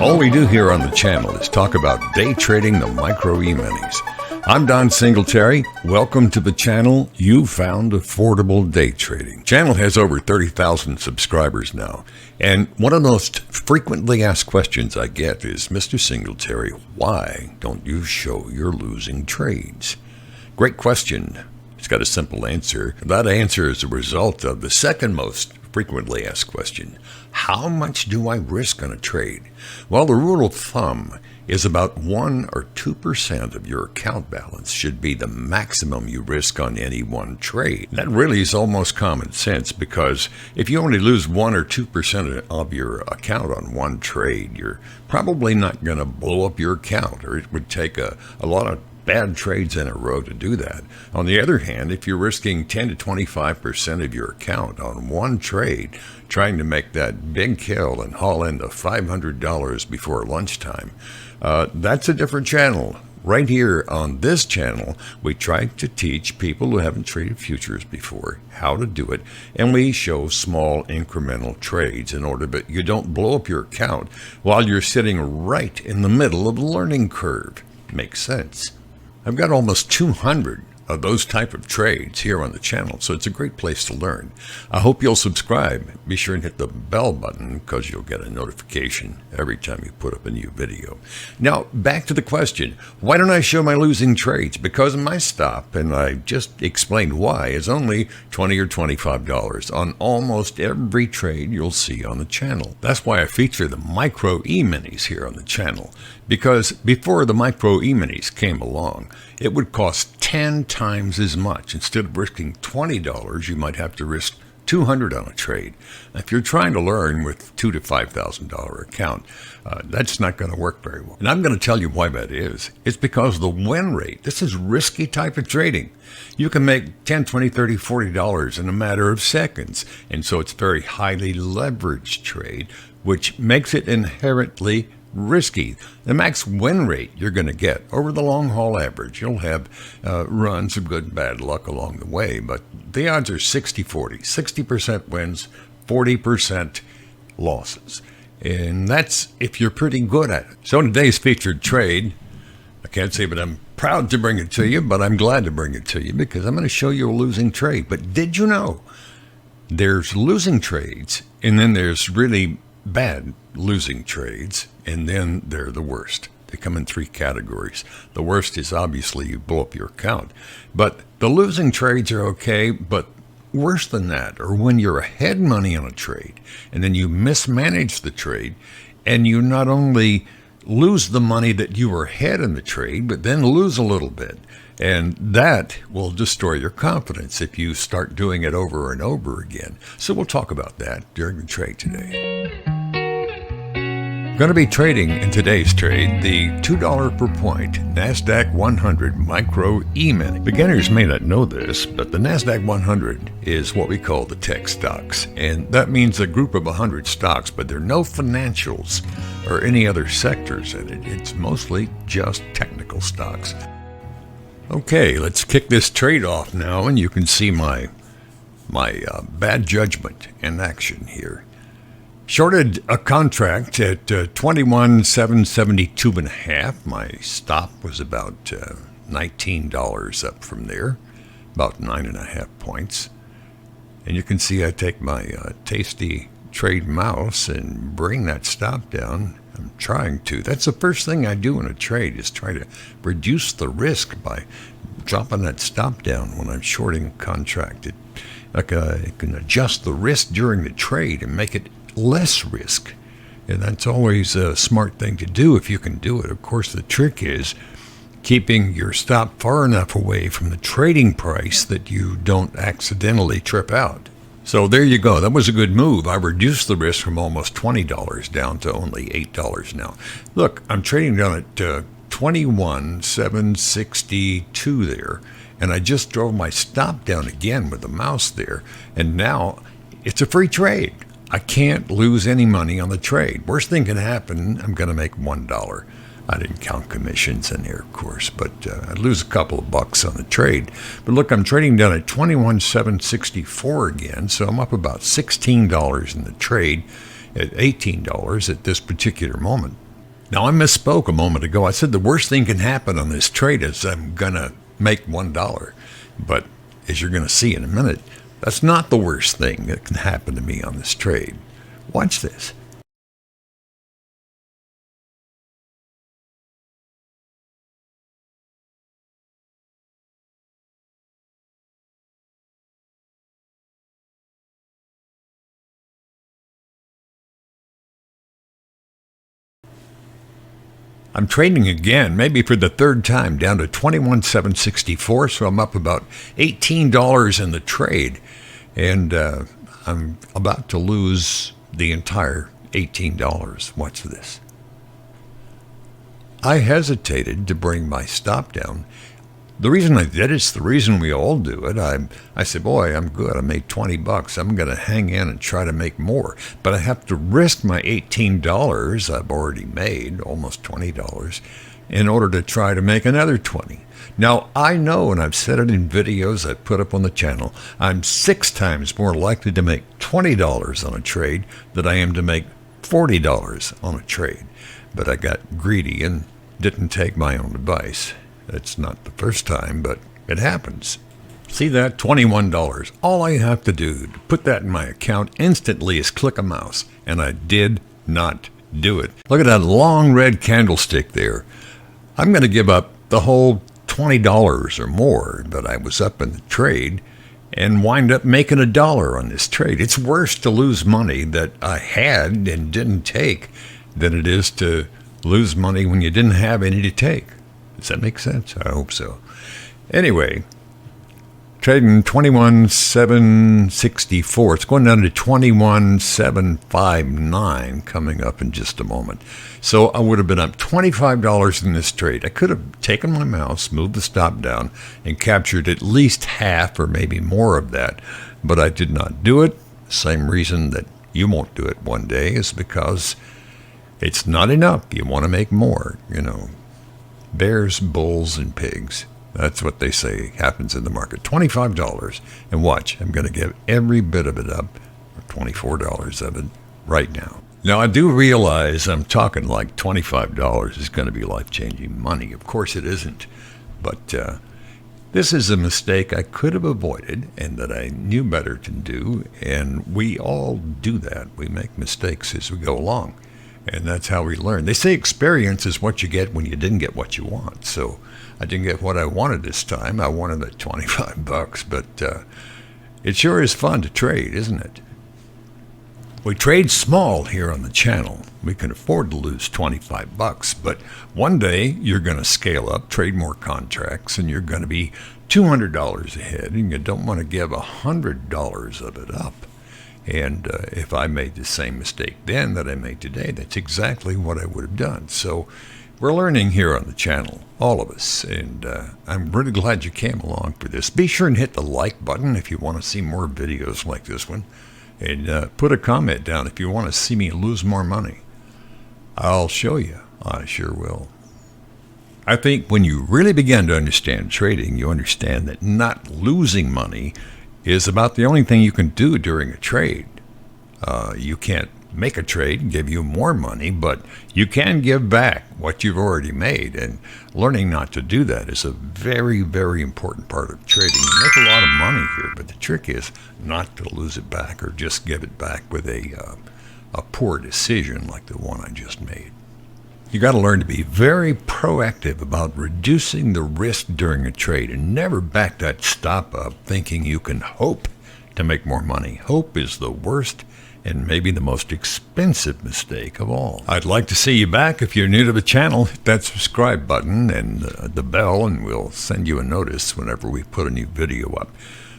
All we do here on the channel is talk about day trading the Micro E-minis. I'm Don Singletary. Welcome to the channel. You found affordable day trading. The channel has over 30,000 subscribers now. And one of the most frequently asked questions I get is, Mr. Singletary, why don't you show your losing trades? Great question. It's got a simple answer. That answer is a result of the second most frequently asked question. How much do I risk on a trade? Well, the rule of thumb is about 1 or 2% of your account balance should be the maximum you risk on any one trade. That really is almost common sense, because if you only lose 1 or 2% of your account on one trade, you're probably not going to blow up your account, or it would take a lot of bad trades in a row to do that. On the other hand, if you're risking 10 to 25% of your account on one trade, trying to make that big kill and haul in the $500 before lunchtime, that's a different channel. Right here on this channel, we try to teach people who haven't traded futures before how to do it, and we show small incremental trades in order that you don't blow up your account while you're sitting right in the middle of the learning curve. Makes sense. I've got almost 200 of those type of trades here on the channel, so it's a great place to learn. I hope you'll subscribe. Be sure and hit the bell button, because you'll get a notification every time you put up a new video. Now, back to the question, why don't I show my losing trades? Because my stop, and I just explained why, is only $20 or $25 on almost every trade you'll see on the channel. That's why I feature the Micro E-minis here on the channel, because before the Micro E-minis came along, it would cost 10 times as much. Instead of risking $20, you might have to risk $200 on a trade. If you're trying to learn with $2,000 to $5,000 account, that's not going to work very well. And I'm going to tell you why that is. It's because the win rate, this is risky type of trading. You can make $10, $20, $30, $40 in a matter of seconds. And so it's a very highly leveraged trade, which makes it inherently risky. The max win rate you're going to get over the long haul average, you'll have runs of good and bad luck along the way, but the odds are 60-40, 60% wins, 40% losses. And that's if you're pretty good at it. So in today's featured trade, I can't say that I'm proud to bring it to you, but I'm glad to bring it to you, because I'm going to show you a losing trade. But did you know there's losing trades, and then there's really bad losing trades, and then they're the worst. They come in 3 categories. The worst is obviously you blow up your account, but the losing trades are okay. But worse than that, or when you're ahead money on a trade and then you mismanage the trade, and you not only lose the money that you were ahead in the trade, but then lose a little bit. And that will destroy your confidence if you start doing it over and over again. So we'll talk about that during the trade today. I'm going to be trading in today's trade the $2 per point NASDAQ100 Micro E-mini. Beginners may not know this, but the NASDAQ100 is what we call the tech stocks. And that means a group of 100 stocks, but there are no financials or any other sectors in it. It's mostly just technical stocks. Okay, let's kick this trade off now, and you can see my bad judgment in action here. Shorted a contract at 21,772.5. My stop was about $19 up from there, about 9.5 points. And you can see I take my tasty trade mouse and bring that stop down. I'm trying to. That's the first thing I do in a trade, is try to reduce the risk by dropping that stop down when I'm shorting a contract. I can adjust the risk during the trade and make it less risk. And that's always a smart thing to do if you can do it. Of course, the trick is keeping your stop far enough away from the trading price that you don't accidentally trip out. So there you go. That was a good move. I reduced the risk from almost $20 down to only $8 now. Look, I'm trading down at 21,762 there, and I just drove my stop down again with the mouse there, and now it's a free trade. I can't lose any money on the trade. Worst thing can happen, I'm going to make $1. I didn't count commissions in here, of course, but I'd lose a couple of bucks on the trade. But look, I'm trading down at 21,764 again, so I'm up about $16 in the trade at $18 at this particular moment. Now, I misspoke a moment ago. I said the worst thing can happen on this trade is I'm going to make $1. But as you're going to see in a minute, that's not the worst thing that can happen to me on this trade. Watch this. I'm trading again, maybe for the third time, down to 21,764, so I'm up about $18 in the trade, and I'm about to lose the entire $18. Watch this. I hesitated to bring my stop down. The reason I did it's the reason we all do it. I said, boy, I'm good. I made $20. I'm going to hang in and try to make more. But I have to risk my $18 I've already made, almost $20, in order to try to make another 20. Now, I know, and I've said it in videos I've put up on the channel, I'm 6 times more likely to make $20 on a trade than I am to make $40 on a trade. But I got greedy and didn't take my own advice. It's not the first time, but it happens. See that? $21. All I have to do to put that in my account instantly is click a mouse, and I did not do it. Look at that long red candlestick there. I'm going to give up the whole $20 or more that I was up in the trade and wind up making $1 on this trade. It's worse to lose money that I had and didn't take than it is to lose money when you didn't have any to take. Does that make sense? I hope so. Anyway, trading 21,764. It's going down to 21,759 coming up in just a moment. So I would have been up $25 in this trade. I could have taken my mouse, moved the stop down, and captured at least half or maybe more of that. But I did not do it. Same reason that you won't do it one day is because it's not enough. You want to make more, Bears, bulls, and pigs. That's what they say happens in the market. $25. And watch, I'm going to give every bit of it up, or $24 of it, right now. Now, I do realize I'm talking like $25 is going to be life-changing money. Of course it isn't. But this is a mistake I could have avoided and that I knew better to do. And we all do that. We make mistakes as we go along. And that's how we learn. They say experience is what you get when you didn't get what you want. So I didn't get what I wanted this time. I wanted the $25, but it sure is fun to trade, isn't it? We trade small here on the channel. We can afford to lose $25, but one day you're going to scale up, trade more contracts, and you're going to be $200 ahead, and you don't want to give $100 of it up. And if I made the same mistake then that I made today, that's exactly what I would have done. So we're learning here on the channel, all of us, and I'm really glad you came along for this. Be sure and hit the like button if you want to see more videos like this one, and put a comment down if you want to see me lose more money. I'll show you. I sure will. I think when you really begin to understand trading, you understand that not losing money is about the only thing you can do during a trade. You can't make a trade and give you more money, but you can give back what you've already made. And learning not to do that is a very, very important part of trading. You make a lot of money here, but the trick is not to lose it back or just give it back with a poor decision like the one I just made. You got to learn to be very proactive about reducing the risk during a trade and never back that stop up thinking you can hope to make more money. Hope is the worst and maybe the most expensive mistake of all. I'd like to see you back. If you're new to the channel, hit that subscribe button and the bell, and we'll send you a notice whenever we put a new video up.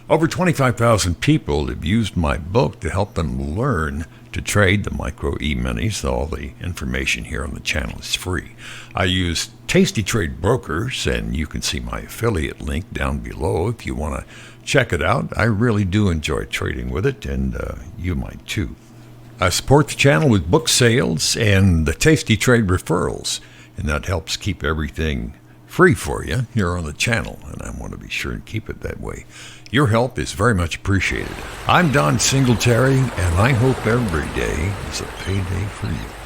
Over 25,000 people have used my book to help them learn to trade the Micro E-minis. All the information here on the channel is free. I use Tasty Trade Brokers, and you can see my affiliate link down below if you want to check it out. I really do enjoy trading with it, and you might too. I support the channel with book sales and the Tasty Trade referrals, and that helps keep everything free for you here on the channel, and I want to be sure and keep it that way. Your help is very much appreciated. I'm Don Singletary, and I hope every day is a payday for you.